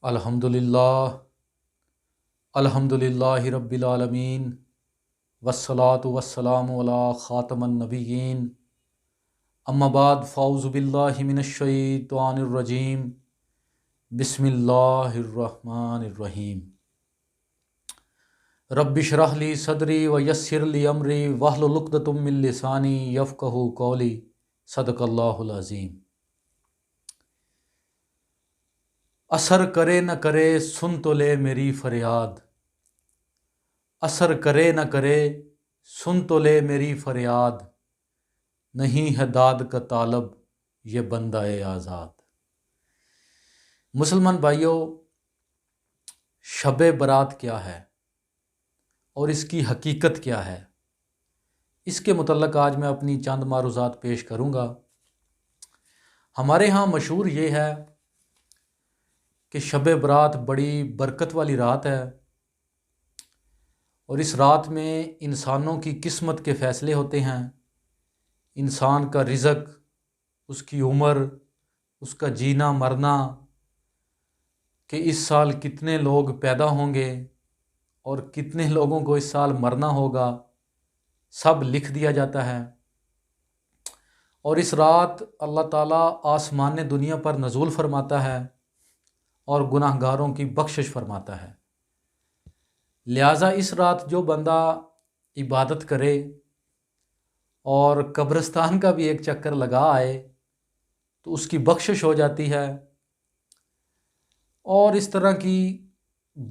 الحمدللہ الحمدللہ رب العالمین والصلاة والسلام علی خاتم النبیین اما بعد فاعوذ باللہ من الشیطان الرجیم بسم اللہ الرحمن الرحیم رب اشرح لی صدری ویسر لی امری واحلل عقدۃ من لسانی یفقہوا قولی صدق اللہ العظیم۔ اثر کرے نہ کرے سن تو لے میری فریاد، اثر کرے نہ کرے سن تو لے میری فریاد، نہیں ہے داد کا طالب یہ بندہ آزاد۔ مسلمان بھائیوں، شب برات کیا ہے اور اس کی حقیقت کیا ہے، اس کے متعلق آج میں اپنی چند معروضات پیش کروں گا۔ ہمارے ہاں مشہور یہ ہے کہ شب برات بڑی برکت والی رات ہے، اور اس رات میں انسانوں کی قسمت کے فیصلے ہوتے ہیں۔ انسان کا رزق، اس کی عمر، اس کا جینا مرنا، کہ اس سال کتنے لوگ پیدا ہوں گے اور کتنے لوگوں کو اس سال مرنا ہوگا، سب لکھ دیا جاتا ہے۔ اور اس رات اللہ تعالیٰ آسمان دنیا پر نزول فرماتا ہے اور گناہ گاروں کی بخشش فرماتا ہے۔ لہٰذا اس رات جو بندہ عبادت کرے اور قبرستان کا بھی ایک چکر لگا آئے تو اس کی بخشش ہو جاتی ہے۔ اور اس طرح کی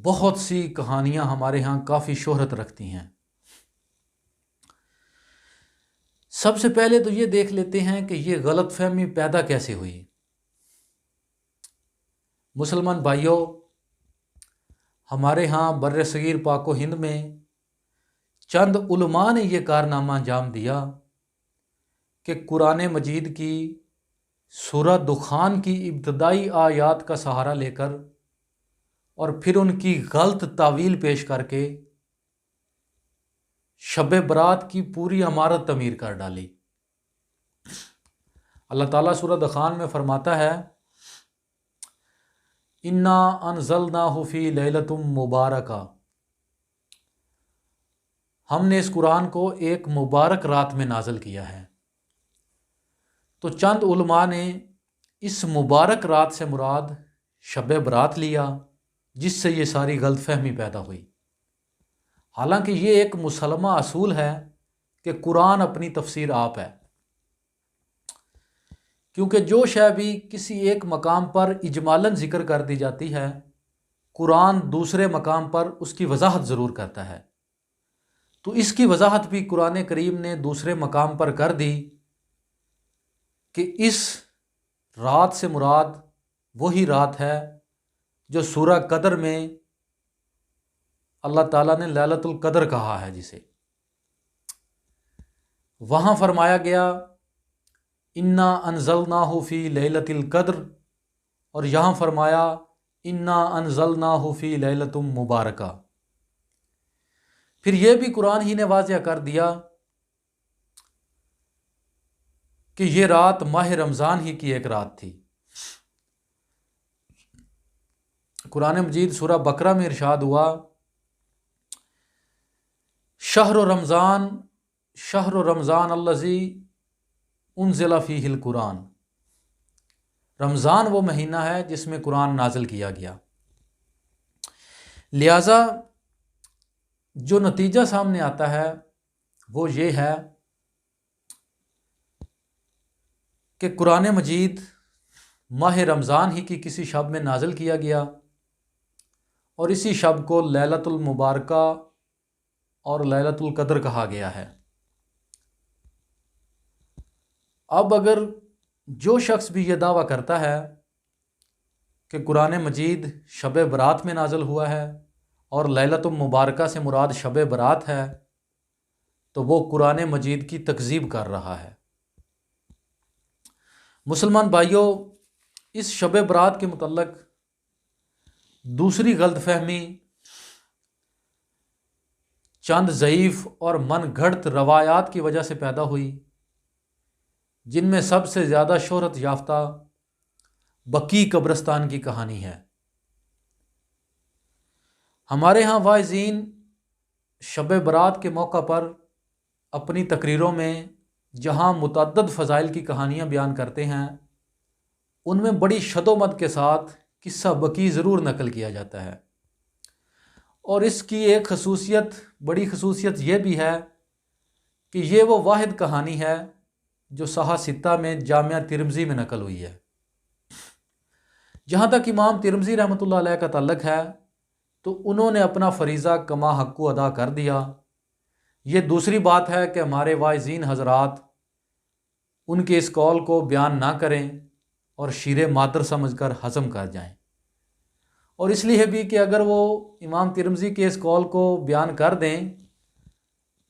بہت سی کہانیاں ہمارے ہاں کافی شہرت رکھتی ہیں۔ سب سے پہلے تو یہ دیکھ لیتے ہیں کہ یہ غلط فہمی پیدا کیسے ہوئی۔ مسلمان بھائیوں، ہمارے ہاں بر صغیر پاک و ہند میں چند علماء نے یہ کارنامہ انجام دیا کہ قرآن مجید کی سورہ دخان کی ابتدائی آیات کا سہارا لے کر اور پھر ان کی غلط تعویل پیش کر کے شب برات کی پوری عمارت تعمیر کر ڈالی۔ اللہ تعالیٰ سورہ دخان میں فرماتا ہے، انا انزلناہ فی لیلۃ مبارکہ، ہم نے اس قرآن کو ایک مبارک رات میں نازل کیا ہے۔ تو چند علماء نے اس مبارک رات سے مراد شب برات لیا، جس سے یہ ساری غلط فہمی پیدا ہوئی۔ حالانکہ یہ ایک مسلمہ اصول ہے کہ قرآن اپنی تفسیر آپ ہے، کیونکہ جو شے بھی کسی ایک مقام پر اجمالاً ذکر کر دی جاتی ہے، قرآن دوسرے مقام پر اس کی وضاحت ضرور کرتا ہے۔ تو اس کی وضاحت بھی قرآن کریم نے دوسرے مقام پر کر دی کہ اس رات سے مراد وہی رات ہے جو سورہ قدر میں اللہ تعالیٰ نے لیلۃ القدر کہا ہے، جسے وہاں فرمایا گیا انا انزلناہ فی لیلۃ القدر، اور یہاں فرمایا انا انزلناہ فی لیلۃ مبارکہ۔ پھر یہ بھی قرآن ہی نے واضح کر دیا کہ یہ رات ماہ رمضان ہی کی ایک رات تھی۔ قرآن مجید سورہ بقرہ میں ارشاد ہوا، شہر رمضان الذی انزل فیہ القرآن، رمضان وہ مہینہ ہے جس میں قرآن نازل کیا گیا۔ لہٰذا جو نتیجہ سامنے آتا ہے وہ یہ ہے کہ قرآن مجید ماہ رمضان ہی کی کسی شب میں نازل کیا گیا، اور اسی شب کو لیلۃ المبارکہ اور لیلۃ القدر کہا گیا ہے۔ اب اگر جو شخص بھی یہ دعویٰ کرتا ہے کہ قرآن مجید شب برات میں نازل ہوا ہے اور لیلۃ المبارکہ سے مراد شب برات ہے، تو وہ قرآن مجید کی تکذیب کر رہا ہے۔ مسلمان بھائیوں، اس شب برات کے متعلق دوسری غلط فہمی چند ضعیف اور من گھڑت روایات کی وجہ سے پیدا ہوئی، جن میں سب سے زیادہ شہرت یافتہ بقیع قبرستان کی کہانی ہے۔ ہمارے ہاں واعظین شب برات کے موقع پر اپنی تقریروں میں جہاں متعدد فضائل کی کہانیاں بیان کرتے ہیں، ان میں بڑی شد و مد کے ساتھ قصہ بکی ضرور نقل کیا جاتا ہے، اور اس کی ایک بڑی خصوصیت یہ بھی ہے کہ یہ وہ واحد کہانی ہے جو صحاح ستہ میں جامعہ ترمذی میں نقل ہوئی ہے۔ جہاں تک امام ترمذی رحمۃ اللہ علیہ کا تعلق ہے تو انہوں نے اپنا فریضہ کما حق ادا کر دیا۔ یہ دوسری بات ہے کہ ہمارے واعظین حضرات ان کے اس قول کو بیان نہ کریں اور شیر مادر سمجھ کر ہضم کر جائیں، اور اس لیے بھی کہ اگر وہ امام ترمذی کے اس قول کو بیان کر دیں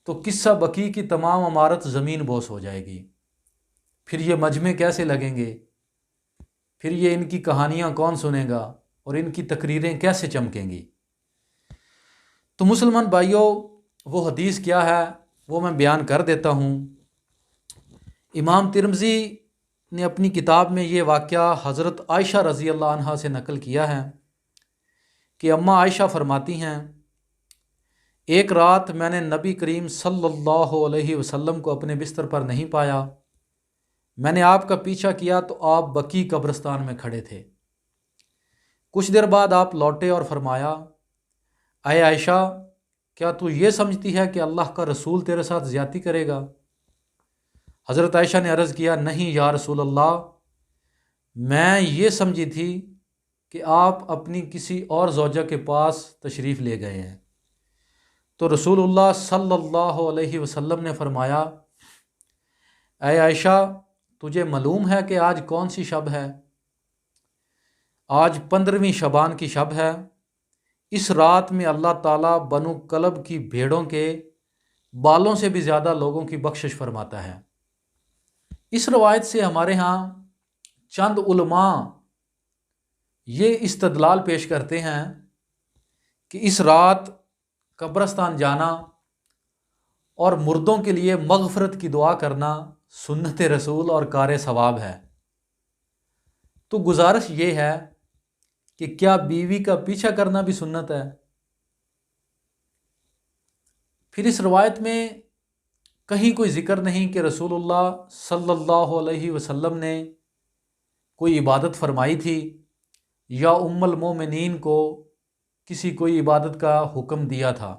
تو قصہ بکی کی تمام عمارت زمین بوس ہو جائے گی، پھر یہ مجمع کیسے لگیں گے، پھر یہ ان کی کہانیاں کون سنے گا اور ان کی تقریریں کیسے چمکیں گی۔ تو مسلمان بھائیوں، وہ حدیث کیا ہے وہ میں بیان کر دیتا ہوں۔ امام ترمذی نے اپنی کتاب میں یہ واقعہ حضرت عائشہ رضی اللہ عنہا سے نقل کیا ہے کہ اماں عائشہ فرماتی ہیں، ایک رات میں نے نبی کریم صلی اللہ علیہ وسلم کو اپنے بستر پر نہیں پایا۔ میں نے آپ کا پیچھا کیا تو آپ بقیع قبرستان میں کھڑے تھے۔ کچھ دیر بعد آپ لوٹے اور فرمایا، اے عائشہ، کیا تو یہ سمجھتی ہے کہ اللہ کا رسول تیرے ساتھ زیادتی کرے گا؟ حضرت عائشہ نے عرض کیا، نہیں یا رسول اللہ، میں یہ سمجھی تھی کہ آپ اپنی کسی اور زوجہ کے پاس تشریف لے گئے ہیں۔ تو رسول اللہ صلی اللہ علیہ وسلم نے فرمایا، اے عائشہ، تجھے معلوم ہے کہ آج کون سی شب ہے؟ آج 15ویں شعبان کی شب ہے۔ اس رات میں اللہ تعالیٰ بنو کلب کی بھیڑوں کے بالوں سے بھی زیادہ لوگوں کی بخشش فرماتا ہے۔ اس روایت سے ہمارے ہاں چند علماء یہ استدلال پیش کرتے ہیں کہ اس رات قبرستان جانا اور مردوں کے لیے مغفرت کی دعا کرنا سنت رسول اور کار ثواب ہے۔ تو گزارش یہ ہے کہ کیا بیوی کا پیچھا کرنا بھی سنت ہے؟ پھر اس روایت میں کہیں کوئی ذکر نہیں کہ رسول اللہ صلی اللہ علیہ وسلم نے کوئی عبادت فرمائی تھی یا ام المومنین کو کسی کوئی عبادت کا حکم دیا تھا۔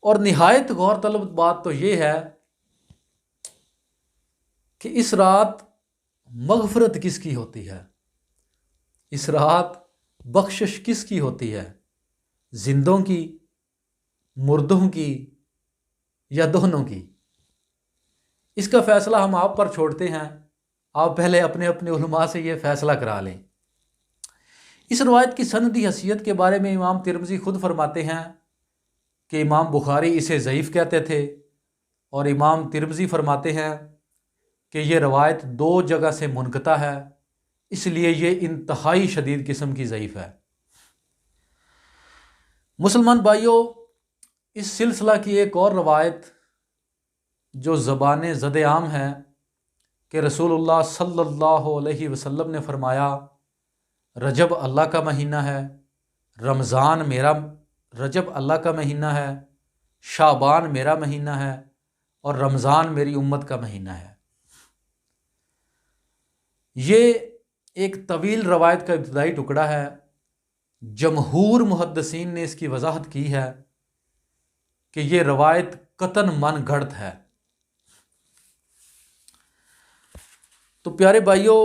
اور نہایت غور طلب بات تو یہ ہے کہ اس رات مغفرت کس کی ہوتی ہے، اس رات بخشش کس کی ہوتی ہے، زندوں کی، مردوں کی، یا دونوں کی؟ اس کا فیصلہ ہم آپ پر چھوڑتے ہیں، آپ پہلے اپنے اپنے علماء سے یہ فیصلہ کرا لیں۔ اس روایت کی سندی حیثیت کے بارے میں امام ترمذی خود فرماتے ہیں کہ امام بخاری اسے ضعیف کہتے تھے، اور امام ترمذی فرماتے ہیں کہ یہ روایت 2 جگہ سے منقطع ہے، اس لیے یہ انتہائی شدید قسم کی ضعیف ہے۔ مسلمان بھائیوں، اس سلسلہ کی ایک اور روایت جو زبان زد عام ہے کہ رسول اللہ صلی اللہ علیہ وسلم نے فرمایا، رجب اللہ کا مہینہ ہے، رجب اللہ کا مہینہ ہے، شعبان میرا مہینہ ہے، اور رمضان میری امت کا مہینہ ہے۔ یہ ایک طویل روایت کا ابتدائی ٹکڑا ہے۔ جمہور محدثین نے اس کی وضاحت کی ہے کہ یہ روایت قطعاً من گھڑت ہے۔ تو پیارے بھائیوں،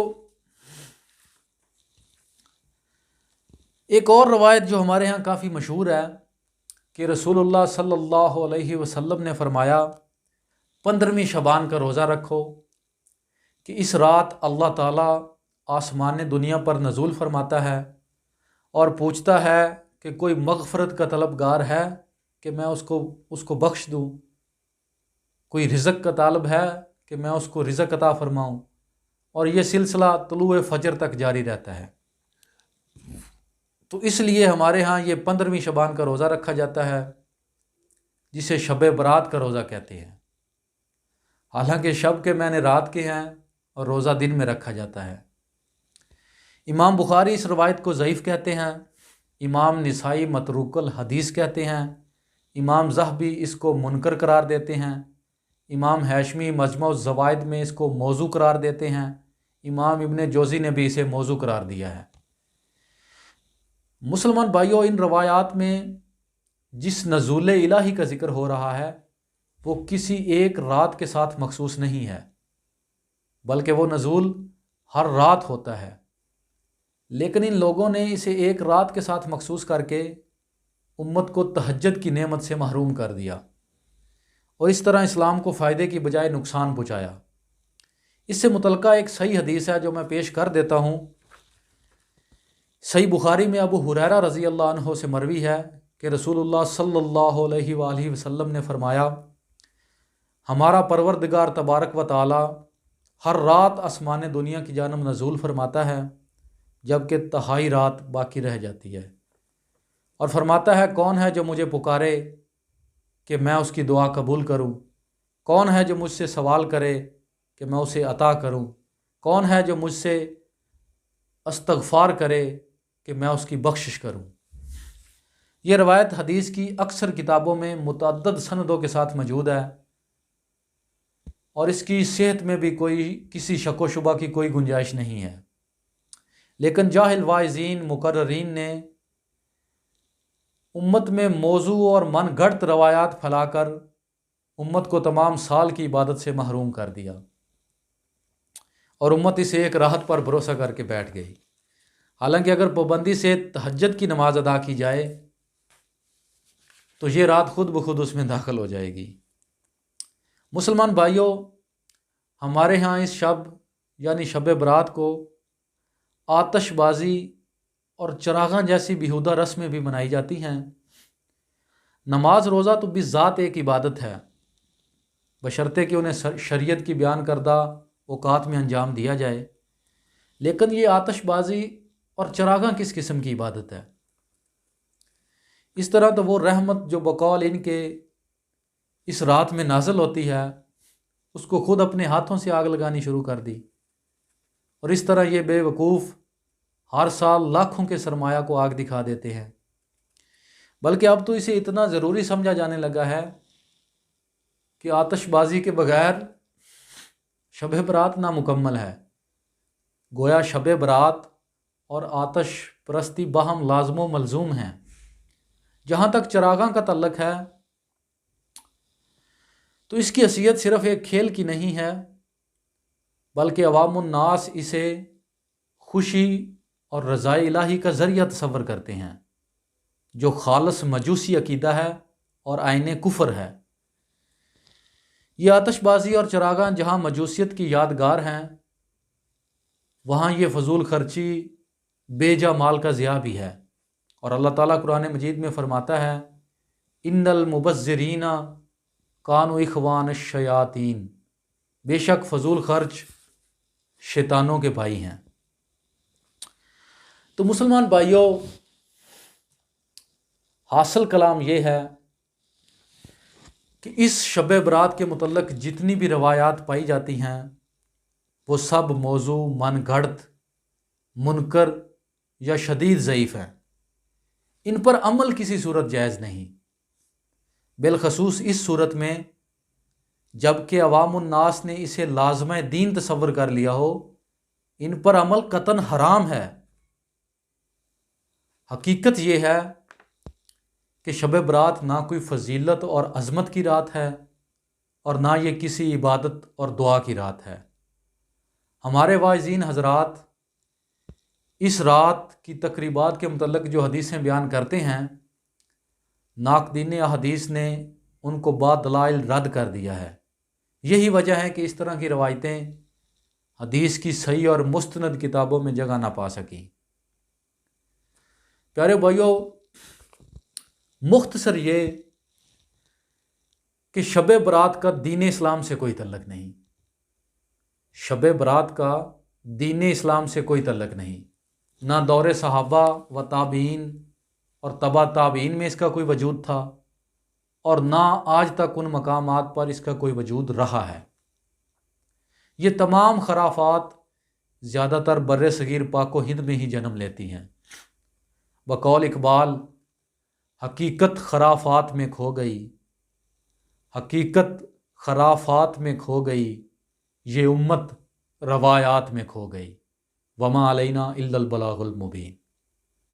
ایک اور روایت جو ہمارے ہاں کافی مشہور ہے کہ رسول اللہ صلی اللہ علیہ وسلم نے فرمایا، 15ویں شعبان کا روزہ رکھو کہ اس رات اللہ تعالیٰ آسمان دنیا پر نزول فرماتا ہے اور پوچھتا ہے کہ کوئی مغفرت کا طلبگار ہے کہ میں اس کو بخش دوں، کوئی رزق کا طالب ہے کہ میں اس کو رزق عطا فرماؤں، اور یہ سلسلہ طلوع فجر تک جاری رہتا ہے۔ تو اس لیے ہمارے ہاں یہ 15ویں شعبان کا روزہ رکھا جاتا ہے، جسے شب برات کا روزہ کہتے ہیں۔ حالانکہ شب کے معنی رات کے ہیں اور روزہ دن میں رکھا جاتا ہے۔ امام بخاری اس روایت کو ضعیف کہتے ہیں، امام نسائی متروک الحدیث کہتے ہیں، امام ذہبی اس کو منکر قرار دیتے ہیں، امام ہاشمی مجمع الزوائد میں اس کو موضوع قرار دیتے ہیں، امام ابن جوزی نے بھی اسے موضوع قرار دیا ہے۔ مسلمان بھائیوں، ان روایات میں جس نزول الہی کا ذکر ہو رہا ہے وہ کسی ایک رات کے ساتھ مخصوص نہیں ہے، بلکہ وہ نزول ہر رات ہوتا ہے، لیکن ان لوگوں نے اسے ایک رات کے ساتھ مخصوص کر کے امت کو تہجد کی نعمت سے محروم کر دیا اور اس طرح اسلام کو فائدے کی بجائے نقصان پہنچایا۔ اس سے متعلقہ ایک صحیح حدیث ہے جو میں پیش کر دیتا ہوں۔ صحیح بخاری میں ابو ہریرہ رضی اللہ عنہ سے مروی ہے کہ رسول اللہ صلی اللہ علیہ وآلہ وسلم نے فرمایا، ہمارا پروردگار تبارک و تعالی ہر رات آسمان دنیا کی جانب نزول فرماتا ہے جبکہ تہائی رات باقی رہ جاتی ہے، اور فرماتا ہے کون ہے جو مجھے پکارے کہ میں اس کی دعا قبول کروں، کون ہے جو مجھ سے سوال کرے کہ میں اسے عطا کروں، کون ہے جو مجھ سے استغفار کرے کہ میں اس کی بخشش کروں۔ یہ روایت حدیث کی اکثر کتابوں میں متعدد سندوں کے ساتھ موجود ہے اور اس کی صحت میں بھی کسی شک و شبہ کی کوئی گنجائش نہیں ہے، لیکن جاہل واعظین مقررین نے امت میں موضوع اور من گھڑت روایات پھیلا کر امت کو تمام سال کی عبادت سے محروم کر دیا اور امت اسے ایک راحت پر بھروسہ کر کے بیٹھ گئی۔ حالانکہ اگر پابندی سے تہجد کی نماز ادا کی جائے تو یہ رات خود بخود اس میں داخل ہو جائے گی۔ مسلمان بھائیوں، ہمارے ہاں اس شب یعنی شب برات کو آتش بازی اور چراغاں جیسی بیہودہ رسمیں بھی منائی جاتی ہیں۔ نماز روزہ تو بذات ایک عبادت ہے، بشرطے کہ انہیں شریعت کی بیان کردہ اوقات میں انجام دیا جائے، لیکن یہ آتش بازی اور چراغاں کس قسم کی عبادت ہے؟ اس طرح تو وہ رحمت جو بقول ان کے اس رات میں نازل ہوتی ہے اس کو خود اپنے ہاتھوں سے آگ لگانی شروع کر دی، اور اس طرح یہ بے وقوف ہر سال لاکھوں کے سرمایہ کو آگ دکھا دیتے ہیں۔ بلکہ اب تو اسے اتنا ضروری سمجھا جانے لگا ہے کہ آتش بازی کے بغیر شب برات نامکمل ہے۔ گویا شب برات اور آتش پرستی باہم لازم و ملزوم ہیں۔ جہاں تک چراغاں کا تعلق ہے تو اس کی حیثیت صرف ایک کھیل کی نہیں ہے، بلکہ عوام الناس اسے خوشی اور رضائے الہی کا ذریعہ تصور کرتے ہیں، جو خالص مجوسی عقیدہ ہے اور عین کفر ہے۔ یہ آتش بازی اور چراغاں جہاں مجوسیت کی یادگار ہیں، وہاں یہ فضول خرچی بے جا مال کا ضیاع بھی ہے، اور اللہ تعالیٰ قرآن مجید میں فرماتا ہے ان المبذرین کانوا اخوان الشیاطین، بے شک فضول خرچ شیطانوں کے بھائی ہیں۔ تو مسلمان بھائیوں، حاصل کلام یہ ہے کہ اس شب برات کے متعلق جتنی بھی روایات پائی جاتی ہیں وہ سب موضوع، من گھڑت، منکر یا شدید ضعیف ہیں۔ ان پر عمل کسی صورت جائز نہیں، بالخصوص اس صورت میں جب کہ عوام الناس نے اسے لازمہ دین تصور کر لیا ہو۔ ان پر عمل قطعاً حرام ہے۔ حقیقت یہ ہے کہ شب برات نہ کوئی فضیلت اور عظمت کی رات ہے اور نہ یہ کسی عبادت اور دعا کی رات ہے۔ ہمارے واعظین حضرات اس رات کی تقریبات کے متعلق جو حدیثیں بیان کرتے ہیں، ناقدین احادیث نے ان کو با دلائل رد کر دیا ہے۔ یہی وجہ ہے کہ اس طرح کی روایتیں حدیث کی صحیح اور مستند کتابوں میں جگہ نہ پا سکیں۔ پیارے بھائیوں، مختصر یہ کہ شب برات کا دین اسلام سے کوئی تعلق نہیں، شب برات کا دین اسلام سے کوئی تعلق نہیں، نہ دور صحابہ و تابعین اور تبع تابعین میں اس کا کوئی وجود تھا، اور نہ آج تک ان مقامات پر اس کا کوئی وجود رہا ہے۔ یہ تمام خرافات زیادہ تر بر صغیر پاک و ہند میں ہی جنم لیتی ہیں۔ بقول اقبال، حقیقت خرافات میں کھو گئی، حقیقت خرافات میں کھو گئی، یہ امت روایات میں کھو گئی، وما علینا الا البلاغ المبین۔